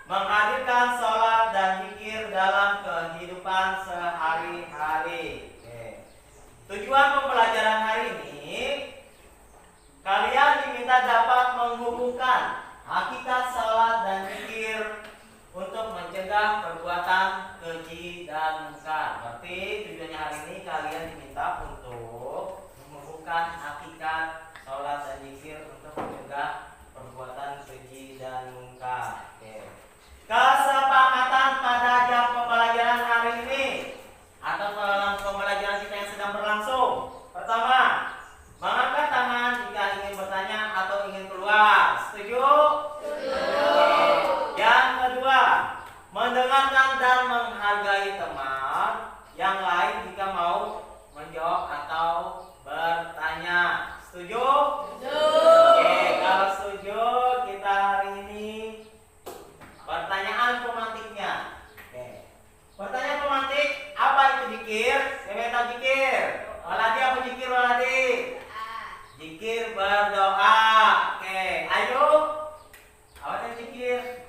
menghadirkan sholat dan zikir dalam kehidupan sehari-hari. Tujuan pembelajaran hari ini, kalian diminta dapat menghubungkan hakikat sholat dan zikir untuk mencegah perbuatan keji dan munkar. Berarti tujuannya hari ini kalian diminta untuk menghubungkan hakikat sholat dan zikir untuk mencegah perbuatan keji dan munkar. Kesepakatan pada jam pembelajaran hari ini atau dalam pembelajaran kita yang sedang berlangsung. Pertama, mengangkat tangan jika ingin bertanya atau ingin keluar. Setuju? Setuju. Yang kedua, mendengarkan dan menghargai teman yang lain jika mau menjawab atau bertanya. Setuju? Setuju. Kalau setuju, kita hari ini pertanyaan pemantiknya. Pertanyaan pemantik, apa itu zikir? Siapa tahu zikir? Waladi apa zikir waladi? Zikir berdoa. Ayo. Apa itu zikir?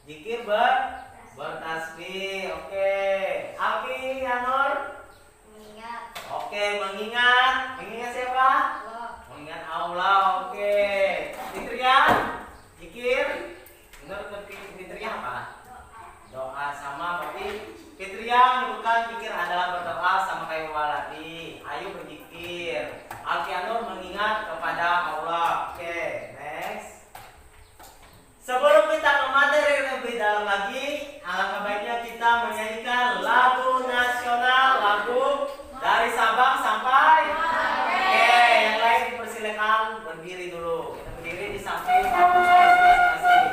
Zikir bertasbih. Alfi Anur? Mengingat. Mengingat. Mengingat siapa? Mengingat Allah. Fitriah? Zikir? Menurut Fitriah apa? Doa. Sama berarti Fitriah menyebutkan zikir adalah berdoa sama kayak waladi. Ayo berzikir. Alfianur mengingat kepada Allah. Next. Sebelum kita ke materi lebih dalam lagi, alangkah baiknya kita menyanyikan lagu nasional, lagu dari Sabang sampai yang lain dipersilakan berdiri dulu. Kita berdiri di samping masing-masing.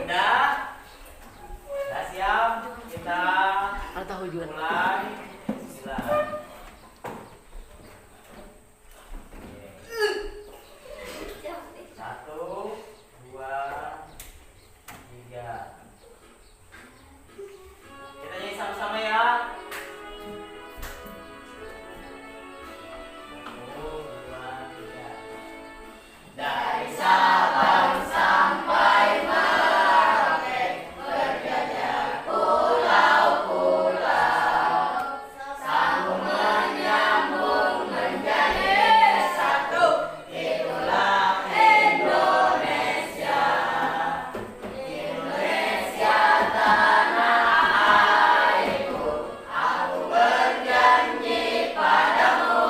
Udah siap? Kita mulai. Bismillah. Satu, dua, tiga. Kita nyanyi sama-sama ya. Satu, dua, tiga. Dari Sabang sampai Merauke, berjajah pulau-pulau, sambung menyambung menjadi satu. Itulah Indonesia. Indonesia tanah airku, aku berjanji padamu,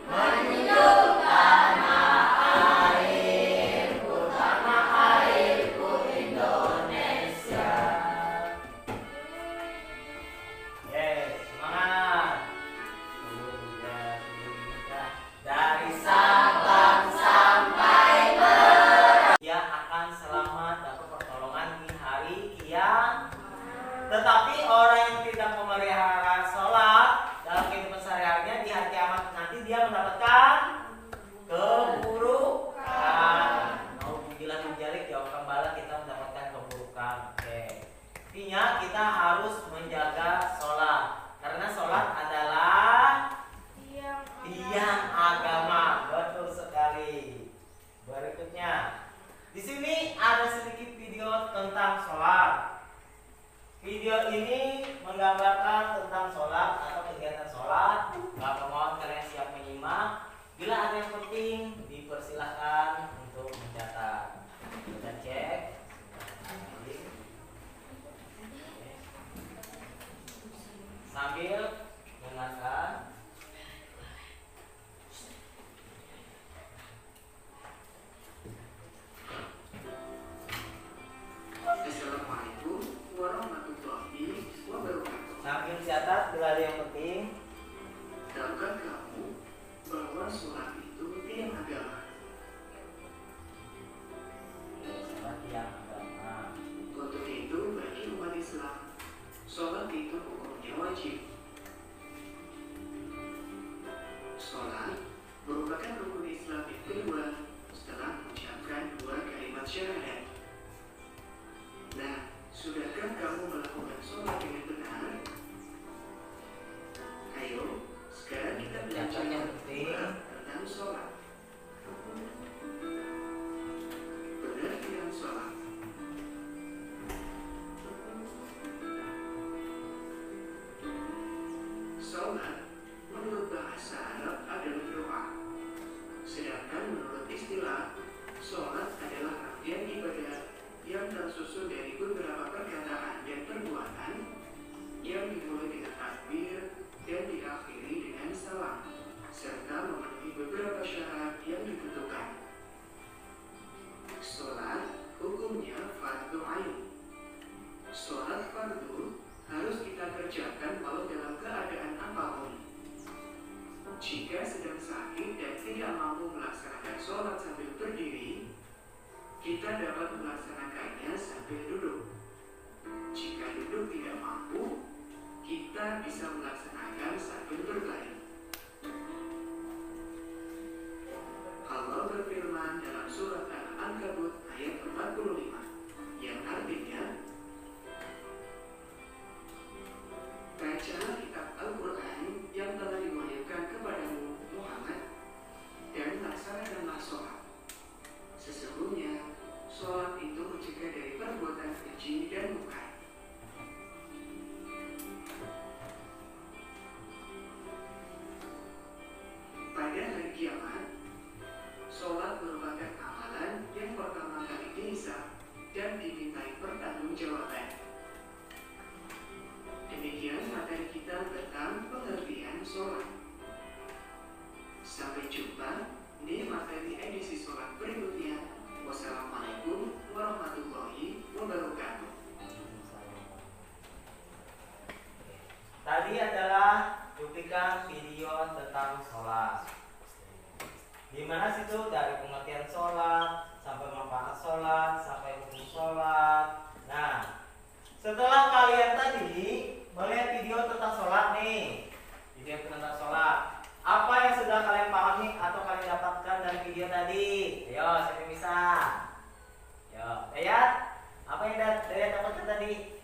menunjuk tanah airku Indonesia. Semangat. Dari Sabang sampai Merauke, dia akan selamat dapat pertolongan di hari kiamat. Tetapi orang yang tidak memelihara sholat dalam kehidupan sehari-harinya, di hari kiamat nanti dia mendapatkan keburukan. Nauzubillah min dzalik, jauh kembali kita mendapatkan keburukan. Intinya kita harus menjaga sholat, karena sholat adalah tiang agama. Betul sekali. Berikutnya, di sini ada sedikit video tentang sholat. Video ini menggambarkan tentang sholat atau kegiatan sholat. Bapak mohon kalian siap menyimak. Bila ada yang penting, dipersilahkan untuk mencatat. Kita cek. Sambil dengarkan. Assalamualaikum warahmatullahi wabarakatuh. Sambil catat bila ada yang penting. Tahukah kamu bahwa sholat itu tiang agama? kerjakan walau dalam keadaan apapun. Jika sedang sakit dan tidak mampu melaksanakan sholat sambil berdiri, kita dapat melaksanakannya sambil duduk. Jika duduk tidak mampu, kita bisa melaksanakan sambil berbaring. Allah berfirman dalam surat Al-Ankabut ayat 45, yang artinya, bacalah kitab Al-Quran yang telah diwahyukan kepadamu, Muhammad, dan laksanakanlah sholat. Sesungguhnya, sholat itu mencegah dari perbuatan keji dan mungkar. Pada hari kiamat, sholat merupakan amalan yang pertama kali dihisab dan dimintai pertanggungjawaban. Demikian materi kita tentang pengertian sholat. Sampai jumpa di materi edisi sholat berikutnya. Wassalamualaikum warahmatullahi wabarakatuh. Tadi adalah cuplikan video tentang sholat. Di mana situ dari pengertian sholat sampai manfaat sholat sampai hukum sholat. Nah, setelah kalian tadi melihat video tentang sholat nih, video tentang sholat, apa yang sudah kalian pahami atau kalian dapatkan dari video tadi? Ayo, siapa yang bisa? Yo, lihat apa yang Dayat dapatkan tadi?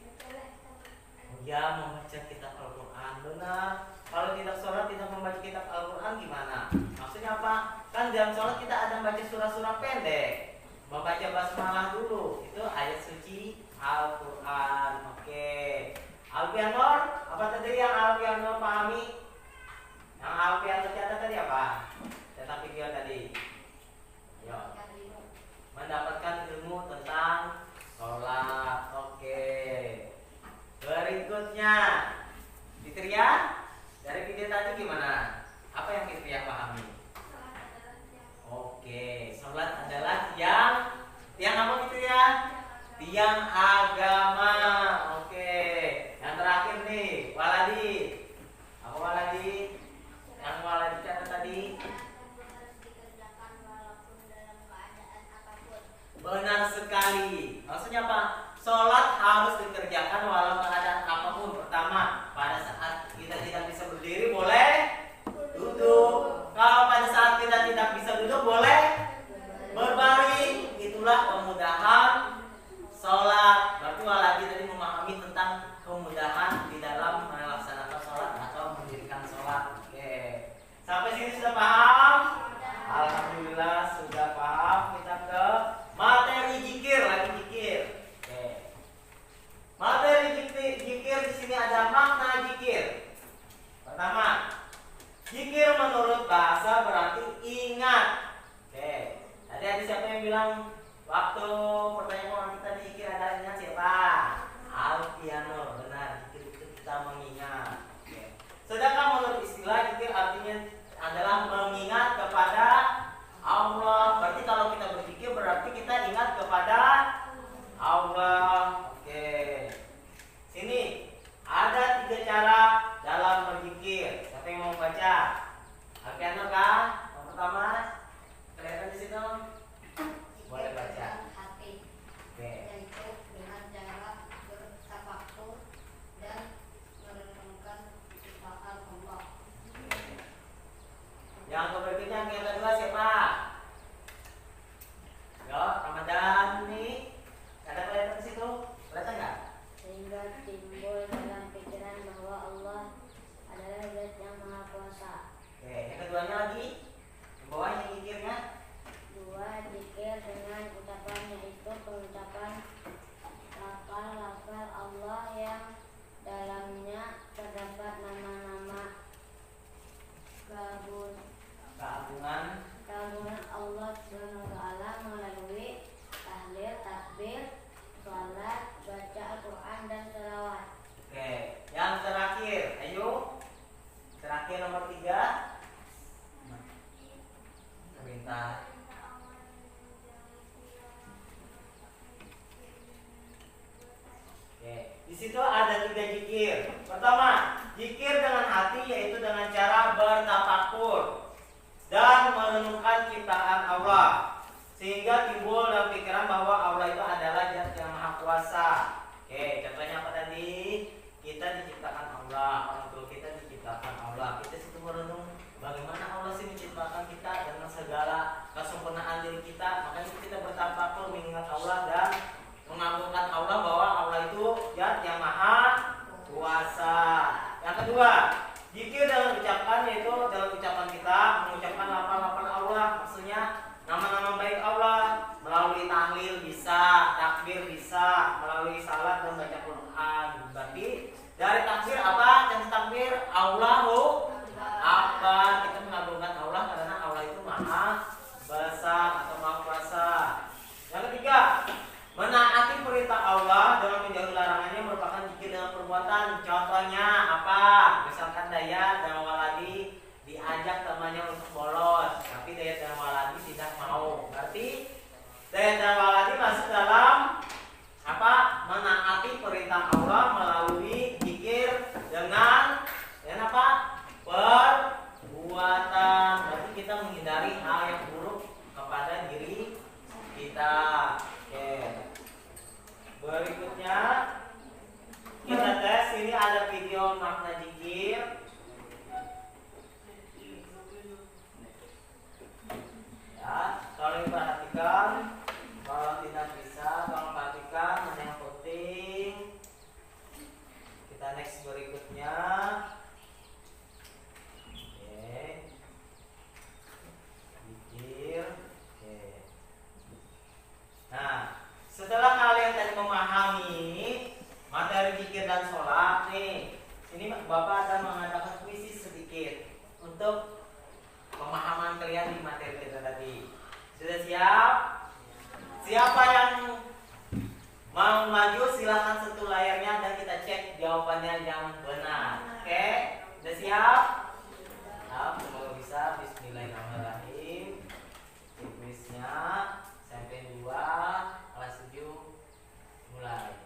Oh ya, membaca kitab Al-Quran. Benar. Kalau tidak sholat tidak membaca kitab Al-Quran gimana? Maksudnya apa? Kan dalam sholat kita ada membaca surah-surah pendek, membaca basmalah dulu. Itu ayat suci Al-Quran. Oke. Alfianor, apa tadi yang Alfianor pahami? Yang Alfianor catat tadi apa? Tentang video tadi. Ayo. Mendapatkan ilmu tentang sholat. Oke. Berikutnya, Fitria, dari video tadi gimana? Apa yang Fitria pahami? Oke, sholat adalah tiang apa Fitria? Tiang agama. Oke. Yang terakhir nih, Waladi. Apa Waladi? Yang Waladi catat tadi? Benar sekali. Maksudnya apa? Sholat harus dikerjakan walau keadaan apapun. Pertama, pada saat kita tidak bisa berdiri boleh duduk. Kalau pada saat kita tidak bisa duduk boleh berbaring. Itulah kemudahan sholat. Berarti Waladi tadi memahami tentang kemudahan di dalam melaksanakan sholat atau mendirikan sholat. Oke. Sampai sini sudah paham? Alhamdulillah sudah paham. Kita ke materi zikir, lagi zikir. Oke. Materi zikir di sini ada makna zikir. Pertama, zikir menurut bahasa berarti ingat. Oke. Tadi ada siapa yang bilang waktu pertanyaan orang kita zikir adalah ingat siapa? Alfiano. Benar, zikir itu kita mengingat. Oke. Sedangkan menurut istilah zikir artinya adalah mengingat kepada Allah. Berarti kalau kita berzikir berarti kita ingat kepada Allah. Oke. Sini ada 3 cara dalam berzikir. Siapa yang mau baca? Alfiano kah? Yang pertama, kelihatan di situ. Boleh baca. Oke. Yaitu dengan cara bertafakur dan merenungkan sifat Allah. Yang berikutnya yang kedua siapa? Yo, Ramadan nih. Ada kelihatan di situ? Kelihatan nggak? Sehingga timbul dalam pikiran bahwa Allah adalah Zat yang Maha Kuasa. Oke, yang keduanya lagi. Di bawah yang zikirnya. 2. Zikir dengan ucapan, yaitu pengucapan lafal-lafal Allah yang dalamnya terdapat nama-nama keagungan Allah SWT melalui tahlil, takbir, sholat, baca Al-Quran dan selawat. Oke, yang terakhir, ayo. Terakhir nomor 3. Sebentar. Oke, di situ ada 3 zikir. Pertama Allah, sehingga timbul dalam pikiran bahwa Allah itu adalah Zat yang Maha Kuasa. Oke, contohnya apa tadi? Kita diciptakan Allah, orang tua kita diciptakan Allah. Kita situ merenung bagaimana Allah sih menciptakan kita dengan segala kesempurnaan diri kita. Makanya kita bertafakur mengingat Allah dan mengagungkan Allah bahwa Allah itu Zat yang Maha Kuasa. Yang kedua, zikir dalam ucapan, yaitu dalam ucapan kita mengucapkan lafal-lafal Allah, maksudnya nama-nama baik Allah melalui tahlil bisa, takbir bisa, melalui salat dan baca Quran. Berarti dari takbir apa? Yang takbir Allahu Akbar. Kita mengagungkan Allah karena Allah itu Maha Besar atau Maha Kuasa. Yang ketiga, menaati perintah Allah dengan menjauhi larangannya merupakan zikir dengan perbuatan. Contohnya apa? Misalkan Dayat dan Waladi diajak temannya untuk bolos, tapi Dayat dan Waladi tidak mau. Berarti Dayat dan Waladi masuk dalam apa? Menaati perintah Allah melalui zikir dengan apa? Perbuatan. Berarti kita menghindari hal yang buruk kepada diri kita. Oke. Berikutnya kita tes. Ini ada video makna zikir. Ya, tolong perhatikan. Kalau tidak bisa, tolong perhatikan mana yang penting. Kita next berikutnya. Oke. Zikir. Oke. Nah, setelah kalian tadi memahami materi zikir dan sholat nih, ini Bapak akan mengadakan kuisis sedikit untuk pemahaman kalian di materi kita tadi. Sudah siap? Siapa yang mau maju silahkan sentuh layarnya dan kita cek jawabannya yang benar. Oke? Sudah siap? Nah, semoga bisa. Bismillahirrahmanirrahim. Kuisnya sampai 2 kelas 7 mulai.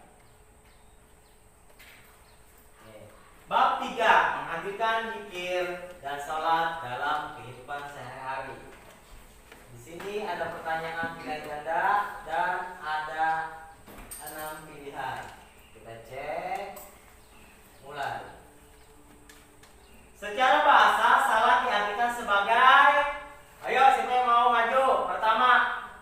Bab 3, menghadirkan zikir dan sholat dalam kehidupan sehari-hari. Di sini ada pertanyaan pilihan ganda dan ada 6 pilihan. Kita cek. Mulai. Secara bahasa, salat diartikan sebagai, ayo siapa yang mau maju? Pertama,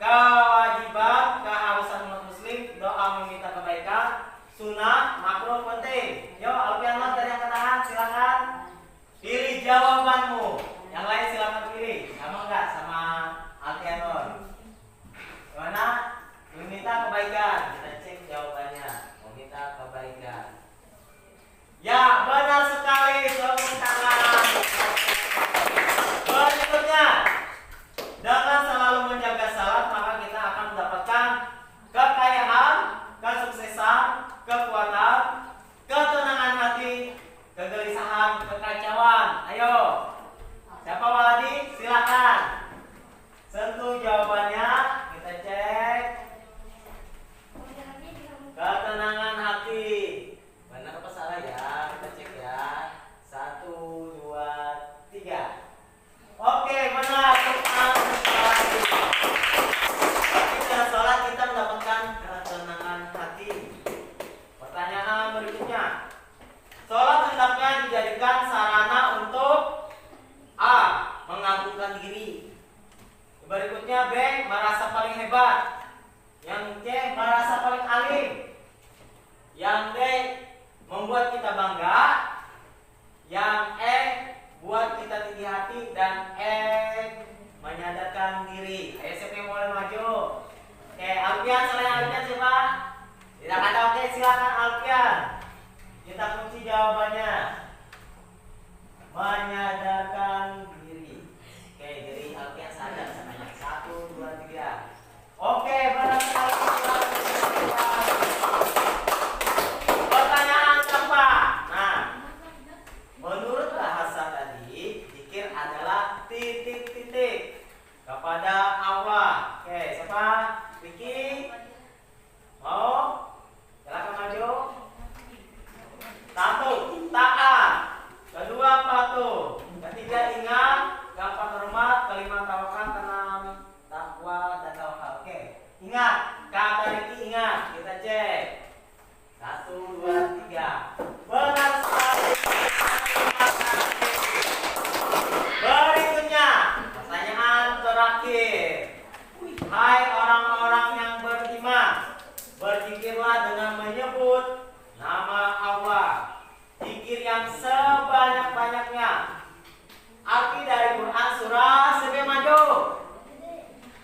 kewajiban, keharusan umat muslim, doa meminta kebaikan, sunnah, makruh, penting. Yo, Alfianor dari angkat tangan, silakan pilih jawabanmu. Yang lain silakan pilih. Sama enggak sama Alfianor? Gimana? Meminta kebaikan. Kita cek jawabannya. Meminta kebaikan. Ya, benar sekali. Tepuk tangan. Berikutnya, dengan selalu menjaga salat maka kita akan mendapatkan kekayaan, kesuksesan, kekuatan, ketenangan hati, kegelisahan, kekacauan. Ayo, siapa Waladi? Silakan sentuh jawabannya. Kita cek. Ketenangan hati. Benar apa salah ya? Kita cek ya. 1, 2, 3. Oke, benar. Berarti dengan sholat kita mendapatkan ketenangan hati. Pertanyaan berikutnya, sholat hendaknya dijadikan sarana untuk A. Mengagungkan diri. Berikutnya B. Merasa paling hebat. Yang C. Merasa paling alim. Yang D. Membuat kita bangga. Yang E. Buat kita tinggi hati. Dan E. Menyadarkan diri. Ayo siapa yang mulai maju? Oke, Alfian, selain Alfian siapa? Tidak ada. Oke, silakan Alfian. Kita kunci jawabannya. Menyadarkan diri. Oke, diri Alfian sadar sebanyak 1, 2, 3. Oke, benar sekali. Pertanyaan keempat. Nah, menurut bahasa tadi, zikir adalah titik-titik kepada Allah. Oke, siapa? Vicky. Kakak Riki ingat, kita cek. 1, 2, 3. Benar sekali. Berikutnya, pertanyaan terakhir. Hai orang-orang yang beriman, berzikirlah dengan menyebut nama Allah. Zikir yang sebanyak-banyaknya. Arti dari Quran surah Maju.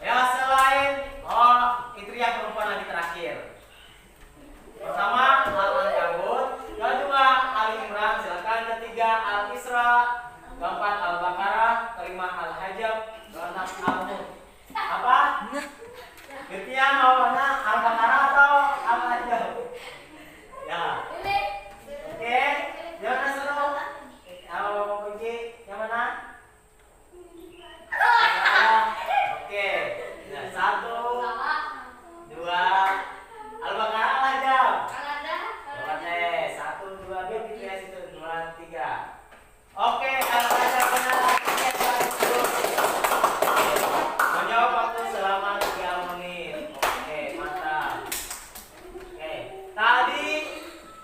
Ya selain itu yang perempuan lagi terakhir. Pertama Al-Ankabut, kedua Ali Imran, silakan. Ketiga Al-Isra, keempat Al-Baqarah, kelima Al-Hajj, keenam Al-Mulk. Apa? Ketiga mau mana? Al-Baqarah atau Al-Hajj? Ya. Oke, jangan seru. Kalau pergi yang mana? Oke. Nah, 1, 2, Al-Baqarah aja. Oke, 1, 2, biar gitu ya situ. 2, 3. Oke, Al-Baqarah benar. Menjawab waktu selama 3 menit. Oke, mantap. Oke, tadi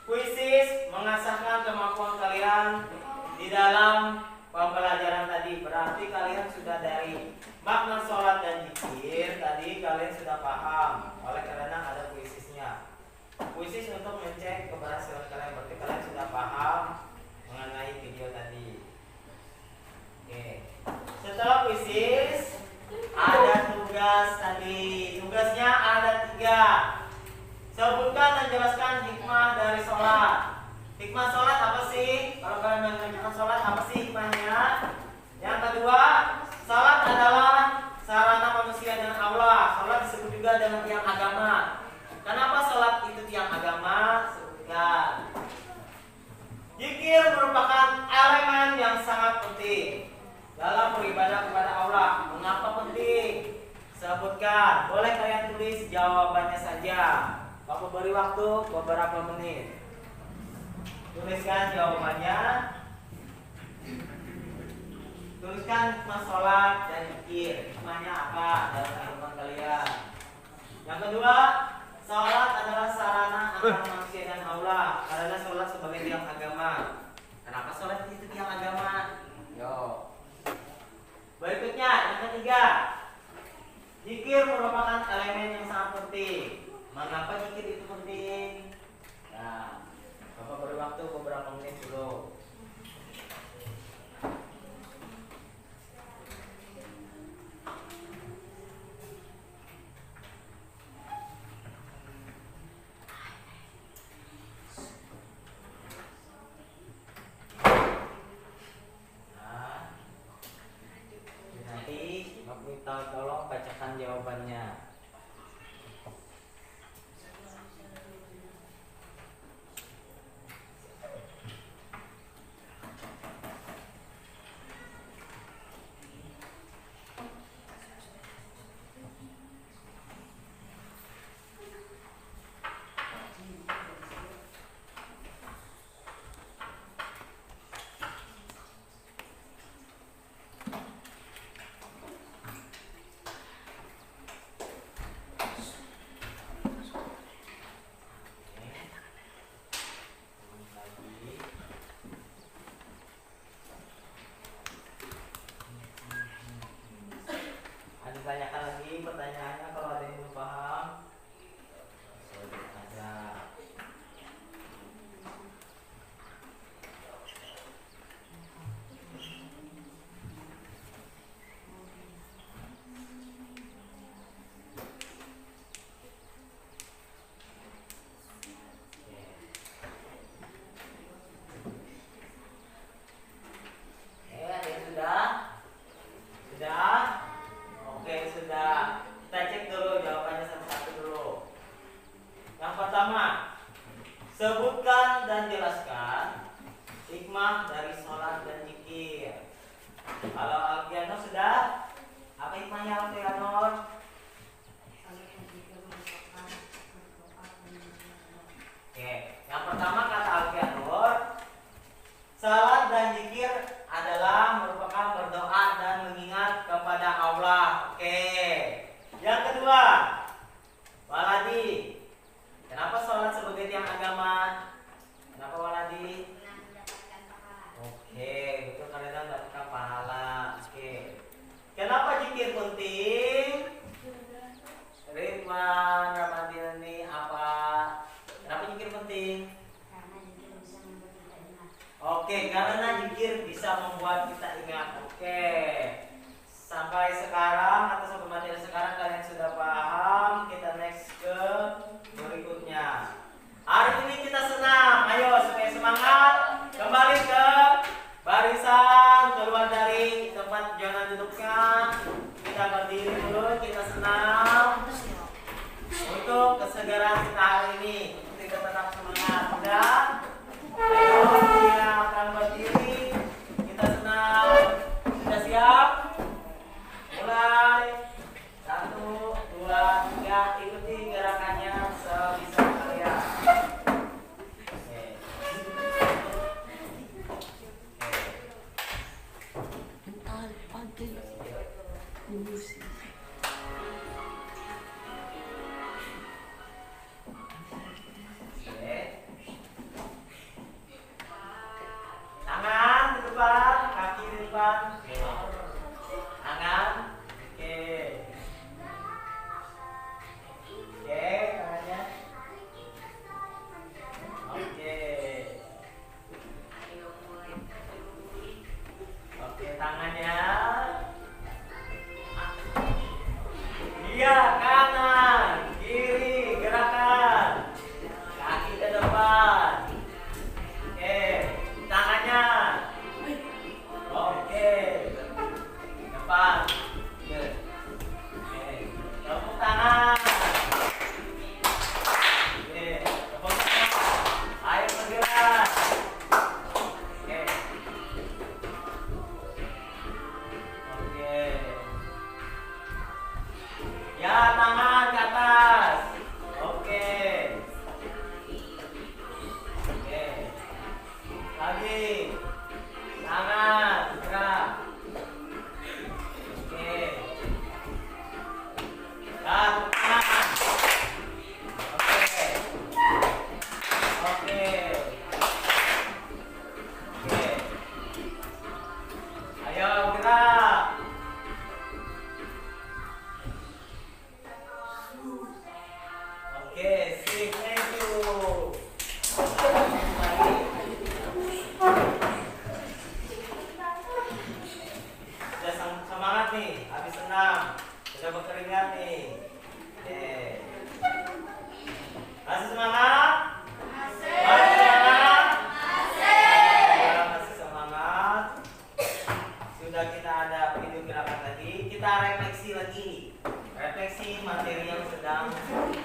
kuisis mengasahkan kemampuan kalian di dalam pembelajaran tadi. Berarti kalian sudah dari makna sholat dan zikir tadi kalian sudah paham. Oleh karena ada kuisisnya. Kuisis untuk mencek keberhasilan kalian. Berarti kalian sudah paham mengenai video tadi. Oke. Setelah kuisis ada tugas tadi. Tugasnya ada 3. Sebutkan dan jelaskan hikmah dari sholat. Hikmah sholat apa sih? Kalau kalian mengerjakan sholat apa sih hikmahnya? Yang kedua, sholat adalah sarana manusia dengan Allah. Sholat disebut juga dengan tiang agama. Kenapa sholat itu tiang agama? Sebutkan. Zikir merupakan elemen yang sangat penting dalam beribadah kepada Allah. Mengapa penting? Sebutkan. Boleh kalian tulis jawabannya saja. Bapak beri waktu beberapa menit. Tuliskan jawabannya. Tuliskan hikmah sholat dan zikir. Hikmahnya apa dalam kehidupan kalian? Yang kedua, sholat adalah sarana antara manusia dan Allah. Karena sholat sebagai tiang agama. Kenapa sholat itu tiang agama? Yo. Berikutnya, yang ketiga, zikir merupakan elemen yang sangat penting. Mengapa zikir itu penting? Nah, Bapak beri waktu beberapa menit dulu. Nah, nanti Bapak tolong bacakan jawabannya. Tanyakan lagi pertanyaannya kalau ada yang belum paham. Ada. Ada yang sudah? Sudah? Oke, sudah. Kita cek dulu jawabannya satu-satu dulu. Yang pertama, sebutkan dan jelaskan hikmah dari sholat dan zikir. Kalau Alfianur sudah? Apa hikmahnya Alfianur? Oke, yang pertama kata Alfianur, salat dan zikir adalah merupakan berdoa dan mengingat kepada Allah. Oke. Yang kedua, wala Oke, karena zikir bisa membuat kita ingat. Oke. Sampai sekarang atau sampai materi sekarang kalian sudah paham. Kita next ke berikutnya. Hari ini kita senam. Ayo supaya semangat. Kembali ke barisan, keluar dari tempat zona duduknya. Kita berdiri dulu, kita senam. Untuk kesegaran kita hari ini, kita tetap semangat. Udah? Ayo kita akan berdiri. Kita senam. Sudah siap? Mulai 1, 2, 3. Ikuti gerakannya sebisa kalian. Oke. Mental pagi musik. Oke. Tangan di depan, kaki di depan. Tangan. Oke. Oke, tangannya. Oke. Oke, tangannya. Iya, kanan, kiri, gerakan. Kaki ke depan. Oke, tangannya. Oke. Depan. Oke. Tepuk tangan. Oke, tepuk tangan. Ayo bergerak. Oke. Oke. Ya, tangan ke atas. Oke. Oke. Lagi. Tangan, gerak. Oke. Ya, tepuk tangan. Oke. Oke. Oke. Ayo gerak. Oke, sip, thank you. Sudah semangat nih, habis senam, sudah berkeringat nih. Oke. Masih semangat? Masih semangat? Ya, masih semangat. Sudah kita ada video gerakan tadi, kita refleksi lagi. Refleksi materi yang sedang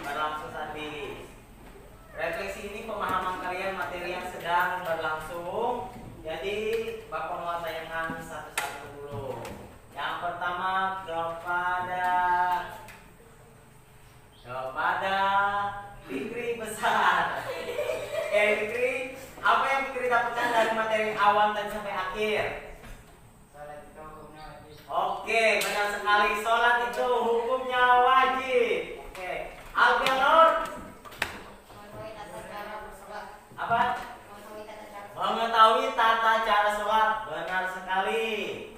berlangsung saat ini. Refleksi ini pemahaman kalian materi yang sedang berlangsung. Jadi Bapak mau tayangan satu-satu dulu. Yang pertama kepada Fikri besar. Oke, Fikri, apa yang Fikri dapatkan dari materi awal dan sampai akhir? Oke, benar sekali. Sholat itu hukumnya wajib. Oke, Alfianur, apa? Mengetahui tata cara sholat. Benar sekali.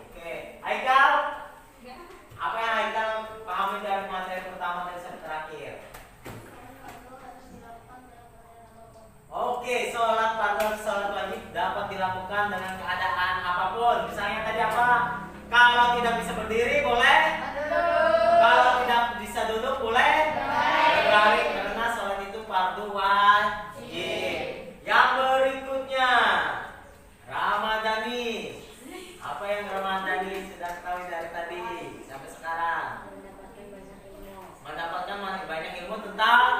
Oke, Haikal, apa yang Haikal pahami dari materi pertama dan sampai terakhir? Oke, sholat fardu, sholat wajib dapat dilakukan dengan keadaan apapun. Misalnya tadi apa? Kalau tidak bisa berdiri boleh. Kalau tidak bisa duduk boleh. Berbaring, karena sholat itu fardu wajib. Yang berikutnya Ramadhani. Apa yang Ramadhani sudah ketahui dari tadi sampai sekarang? Mendapatkan banyak ilmu. Mendapatkan banyak ilmu tentang